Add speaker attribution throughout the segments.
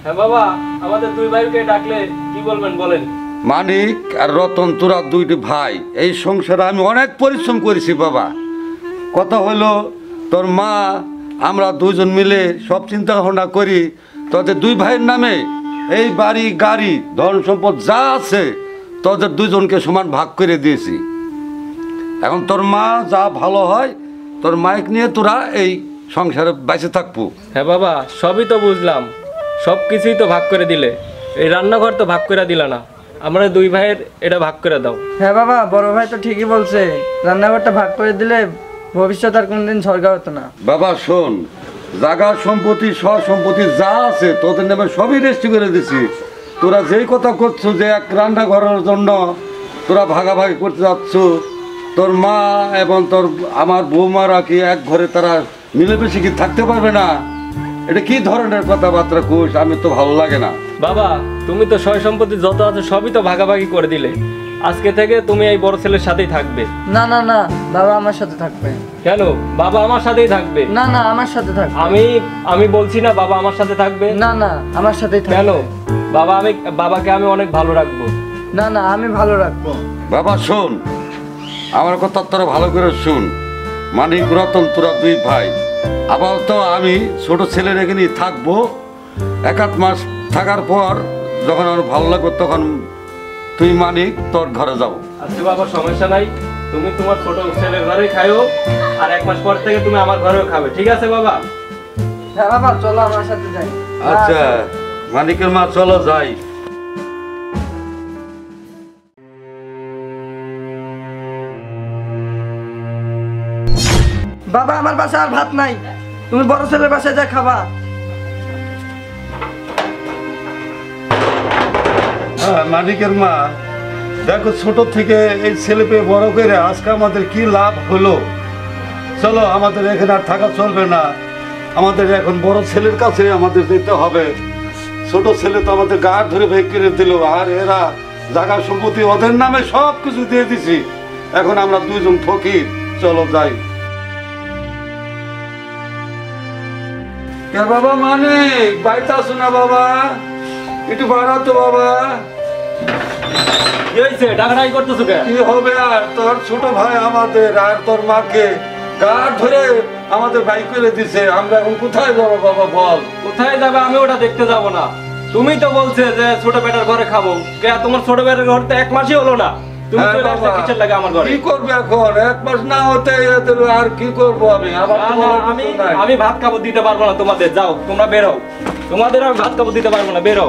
Speaker 1: হ্যাঁ বাবা, আমাদের দুই ভাইকে ডাকলে কি বলবেন বলেন।
Speaker 2: মানিক আর রতন, তোরা দুইটি ভাই, এই সংসারে আমি অনেক পরিশ্রম করেছি বাবা। কথা হলো তোর মা, আমরা দুজন মিলে সব চিন্তা ভাবনা করি তোদের দুই ভাইয়ের নামে এই বাড়ি গাড়ি ধন সম্পদ যা আছে তোদের দুজনকে সমান ভাগ করে দিয়েছি। এখন তোর মা যা ভালো হয় তোর মাইক নিয়ে তোরা এই সংসারে বেঁচে থাকবো।
Speaker 1: হ্যাঁ বাবা, সবই তো বুঝলাম, সব কিছুই তো ভাগ করে দিলে, এই রান্নাঘর তো ভাগ করে দিলা না, আমরা দুই ভাইয়ের এটা ভাগ করে দাও।
Speaker 3: হ্যাঁ বাবা, বড় ভাই তো ঠিকই বলছে, রান্নাঘরটা ভাগ করে দিলে ভবিষ্যৎ আর কোনদিন ঝগড়া হতো না।
Speaker 2: বাবা শোন, জায়গা সম্পত্তি সব সম্পত্তি যা আছে তোদের নামে সবই রেজিস্ট্রি করে দিছি। তোরা যেই কথা করছো যে এক রান্নাঘরের জন্য তোরা ভাগাভাগি করতে যাচ্ছ, তোর মা এবং তোর আমার বৌমারা কি এক ঘরে তারা মিলেমিশে কি থাকতে পারবে না? এটা কি ধরনের কথাবার্তা কোষ? আমি তো ভালো লাগে না।
Speaker 1: বাবা, তুমি তো সয় সম্পত্তি যত আছে সবই তো ভাগাভাগি করে দিলে, আজকে থেকে তুমি এই বড় ছেলের সাথেই থাকবে।
Speaker 3: না না না, বাবা আমার সাথে থাকবে।
Speaker 1: কেন? বাবা আমার সাথেই থাকবে।
Speaker 3: না না, আমার সাথে থাকবে।
Speaker 1: আমি বলছি না বাবা আমার সাথে থাকবে।
Speaker 3: না না, আমার সাথেই থাকবে।
Speaker 1: কেন? বাবাকে আমি অনেক ভালো রাখবো।
Speaker 3: না না, আমি ভালো রাখবো।
Speaker 2: বাবা শোন, আমার কথা তোরা ভালো করে শুন। মানিক রতন তোরা দুই ভাই, আপাতত আমি ছোট ছেলের এখানে থাকবো। এক আধ মাস থাকার পর যখন আমার ভালো লাগবে তখন তুই মানিক তোর ঘরে যাবো।
Speaker 1: আচ্ছা বাবা, সমস্যা নাই, তুমি তোমার ছোট ছেলের ঘরেই খাইও, আর এক মাস পর থেকে তুমি আমার ঘরেও খাবে, ঠিক আছে বাবা?
Speaker 3: হ্যাঁ বাবা, চলো আমার সাথে যাই।
Speaker 2: আচ্ছা মানিকের মা, চলো যাই।
Speaker 3: বাবা, আমার বাসায় আর ভাত নাই, তুমি বড় ছেলের বাসায় যা খাবা।
Speaker 2: হ্যাঁ মানিকের মা, দেখো ছোট থেকে এই ছেলে পেয়ে বড় করে আজকে আমাদের কি লাভ হলো। চলো, আমাদের এখানে আর থাকা চলবে না, আমাদের এখন বড় ছেলের কাছে আমাদের যেতে হবে। ছোট ছেলে তো আমাদের গা ধরে ভেগ করে দিল, আর এরা জায়গা সম্পত্তি ওদের নামে সব কিছু দিয়ে দিছি। এখন আমরা দুইজন ফকির, চলো যাই। কে বাবা মানিক, বাড়িতে আসো না বাবা, একটু বাড়াতো বাবা।
Speaker 1: কি হয়েছে, ডাকাডাকি করতেছো কেন?
Speaker 2: কি হবে আর, তোর ছোট ভাই আমাদের আর তোর মাকে গা ধরে আমাদের বাই করে দিছে। আমরা এখন কোথায় যাবো বাবা বল?
Speaker 1: কোথায় যাবে আমি ওটা দেখতে যাব না, তুমি তো বলছে যে ছোট বেটার ঘরে খাবো। কে তোমার ছোট বেটার ঘর তো এক মাসই হলো না, তুমি
Speaker 2: হ্যাঁ
Speaker 1: চলে আসলে
Speaker 2: বাবা,
Speaker 1: কিসের লাগে আমার ঘরে?
Speaker 2: কি করবে এখন? এক মাস না হতে এদের আর কি করবো আমি? আবার তো বলার
Speaker 1: আমি
Speaker 2: কিছু নাই।
Speaker 1: আমি ভাত খাবো দিতে পারবো না তোমাদের, যাও তোমরা বেরো, তোমাদের আমি ভাত খাবো দিতে পারবো না, বেরো।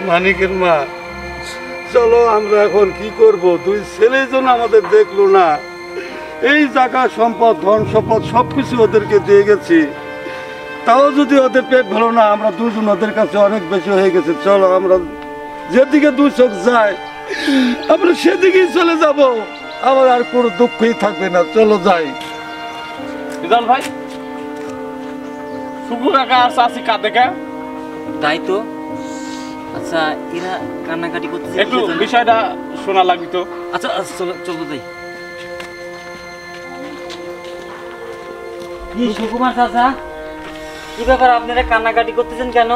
Speaker 2: মানিকের মা, চলো আমরা এখন কি করব? দুই ছেলে জন্য আমাদের দেখলো না, এই জায়গা সম্পদ ধন সম্পদ সবকিছু ওদেরকে দিয়ে গেছি, তাও যদি ওদের পেট ভালো না, আমরা দুজন ওদের কাছে অনেক বেশি হয়ে গেছে। চলো আমরা যেদিকে দুই চোখ যায় আমরা সেদিকেই চলে যাব, আমার আর কোনো দুঃখই থাকবে না। চলো যাই।
Speaker 1: বিজন ভাই, শুভু কাকা আর চাচি কাঁদে কে?
Speaker 4: তাই তো। আচ্ছা, এরা কান্নাকাটি করতেছে
Speaker 1: একটু বিষয়টা শোনা লাগবে তো।
Speaker 4: আচ্ছা চলো চলো তাই। কি সুকুমার চাচা, কি ব্যাপার, আপনারা কান্নাকাটি করতেছেন কেন?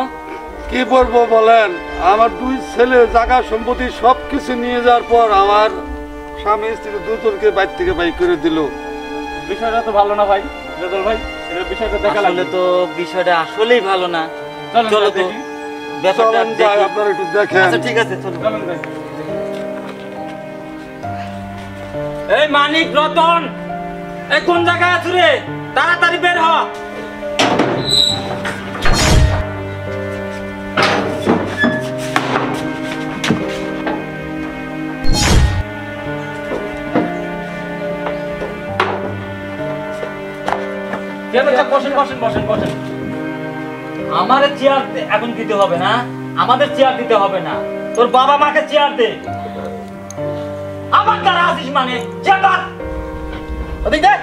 Speaker 2: কি বলবো বলেন, আমার দুই ছেলে জায়গা সম্পত্তি সবকিছু নিয়ে যাওয়ার পর আমার স্বামী স্ত্রী দুজনকে বাইর থেকে বাইর করে দিল।
Speaker 1: বিষয়টা তো ভালো না ভাই, রেজল ভাই, এটা বিষয়টা দেখা
Speaker 4: আসলে
Speaker 1: লাগবে
Speaker 4: তো বিষয়টা আসলেই ভালো না।
Speaker 1: চলো
Speaker 4: চলো তো
Speaker 1: দেখি।
Speaker 4: ব্যাপারটা
Speaker 2: চলেন যাই,
Speaker 4: দেখি।
Speaker 2: আপনারা একটু দেখেন।
Speaker 4: আচ্ছা ঠিক আছে চলো।
Speaker 1: চলেন ভাই।
Speaker 4: এই মানিক রতন, এই কোন জায়গায় আছো রে? তাড়াতাড়ি বের হ।
Speaker 1: বসেন বসেন বসেন বসেন।
Speaker 4: আমাদের চেয়ার এখন দিতে হবে না, আমাদের চেয়ার দিতে হবে না, তোর বাবা মাকে চেয়ার দে। আমার দ্বারা আসিস মানে চেয়ার ওদিক দে।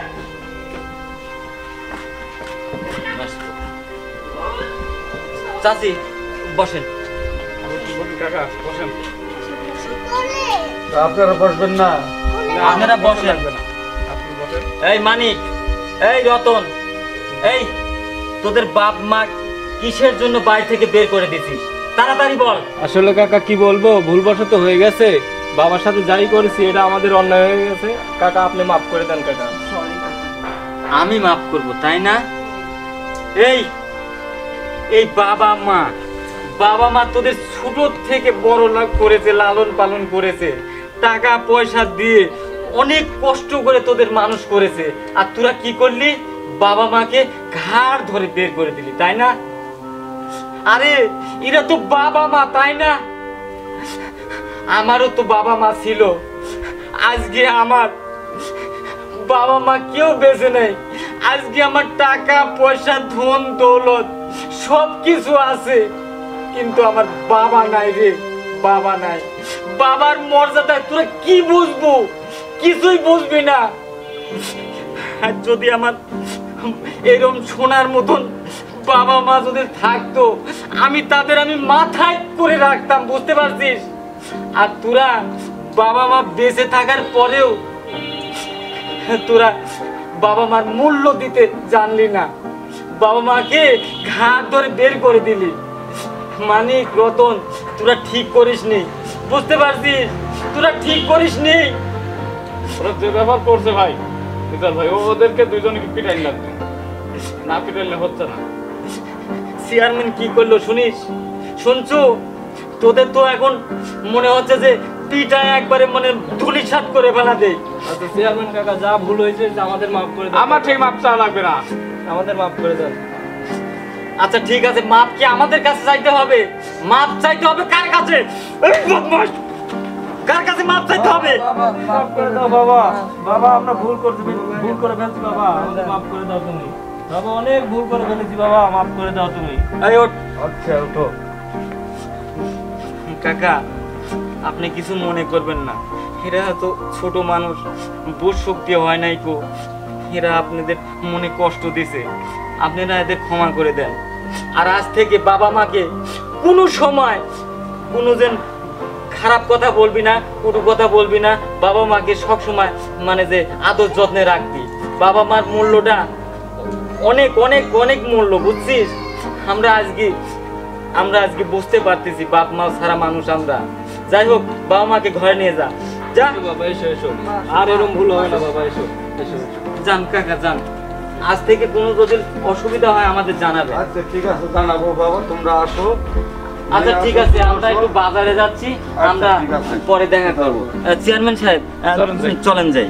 Speaker 4: চাচি বসেন।
Speaker 1: কাকা বসেন।
Speaker 2: আপনারা বসবেন না?
Speaker 4: আপনারা বসেন।
Speaker 1: আপনি বসেন।
Speaker 4: এই মানিক, এই রতন, এই তোদের বাপ মা কিসের জন্য বাড়ি থেকে বের করে দিছিস? তাড়াতাড়ি বল।
Speaker 1: আসলে কাকা কি বলবো, ভুলবশত হয়ে গেছে। বাবার সাথে যাই করেছি এটা আমাদের অন্যায় হয়ে গেছে। কাকা আপনি মাফ করে দেন কাকা।
Speaker 4: আমি মাফ করব, তাই না? এই এই বাবা মা তোদের ছোট থেকে বড় লাভ করেছে, লালন পালন করেছে, টাকা পয়সা দিয়ে অনেক কষ্ট করে তোদের মানুষ করেছে। আর তোরা কি করলি? বাবা মাকে ঘাড় ধরে বের করে দিলি, তাই না? আরে এরা তো বাবা মা, তাই না? আমারও তো বাবা মা ছিল। আজকে আমার বাবা মা কেউ বেঁচে নেই। আজকে আমার টাকা পয়সা ধন দৌলত সব কিছু আছে, কিন্তু আমার বাবা নাই রে, বাবা নাই। বাবার মর্যাদা তোরা কি বুঝবো? কিছুই বুঝবি না। আর যদি আমার এরকম সোনার মতন বাবা মা যদি থাকতো, আমি মাথায় করে রাখতাম, বুঝতে পারছিস? আর তোরা বাবা মা বেঁচে থাকার পরেও তোরা বাবা মার মূল্য দিতে জানলি না, বাবা মাকে ঘাট ধরে বের করে দিলি। মানিক, রতন, তোরা ঠিক করিসনি, বুঝতে পারছিস? তোরা ঠিক করিসনি।
Speaker 5: ওরা যে ব্যবহার করছে ভাই, নিজাল ভাই, ওদেরকে দুইজনকে পিটাই লাগবে, না পিটাইলে হচ্ছে না।
Speaker 4: চেয়ারম্যান কি করলো শুনিস? শুনছো? তোদের তো এখন মনে হচ্ছে যে পিটা একবারে মানে ধুলিসাৎ করে ফেলা দেয়।
Speaker 1: আচ্ছা চেয়ারম্যান কাকা, যা ভুল হয়েছে আমাদের মাফ করে দেন।
Speaker 5: আমার ঠিক মাপ চাওয়া লাগবে না,
Speaker 1: আমাদের মাফ করে দেন।
Speaker 4: আচ্ছা ঠিক আছে, মাপ কি আমাদের কাছে চাইতে হবে? মাপ চাইতে হবে কার কাছে? এই বদমাশ, কার কাছে মাপ চাইতে হবে?
Speaker 1: মাফ করে দাও বাবা। বাবা আমরা ভুল করে ফেলছি বাবা, আমাদের মাফ করে দাও তুমি। বাবা অনেক ভুল করে ফেলেছি বাবা, মাফ করে দাও তুমি।
Speaker 4: এই ওঠ।
Speaker 1: আচ্ছা ওঠো।
Speaker 4: কাকা, আপনি কিছু মনে করবেন না, এরা তো ছোট মানুষ, বুঝ শক্তি হয় নাই কো। এরা আপনাদের মনে কষ্ট দিছে, আপনারা এদের ক্ষমা করে দেন। আর আজ থেকে বাবা মাকে কোনো সময় কোনো যেন খারাপ কথা বলবি না, কটু কথা বলবি না। বাবা মাকে সব সময় মানে যে আদর যত্নে রাখবি। বাবা মার মূল্যটা অনেক অনেক অনেক মূল্য, বুঝছিস? আমরা আজকে বুঝতে পারতেছি বাপ মা ছাড়া মানুষ আমরা। যাই হোক, বাবা মাকে ঘরে নিয়ে যা। যা
Speaker 1: বাবা এসো এসো, আর এরকম ভুল হয় না বাবা, এসো এসো।
Speaker 4: যান কাকা যান, আজ থেকে কোনো যদি অসুবিধা হয় আমাদের জানাবে।
Speaker 2: আচ্ছা ঠিক আছে, জানাবো বাবা, তোমরা আসো।
Speaker 4: আচ্ছা ঠিক আছে, আমরা একটু বাজারে যাচ্ছি, আমরা
Speaker 2: ঠিক আছে।
Speaker 4: পরে দেখা করবো। চেয়ারম্যান সাহেব, চলেন যাই।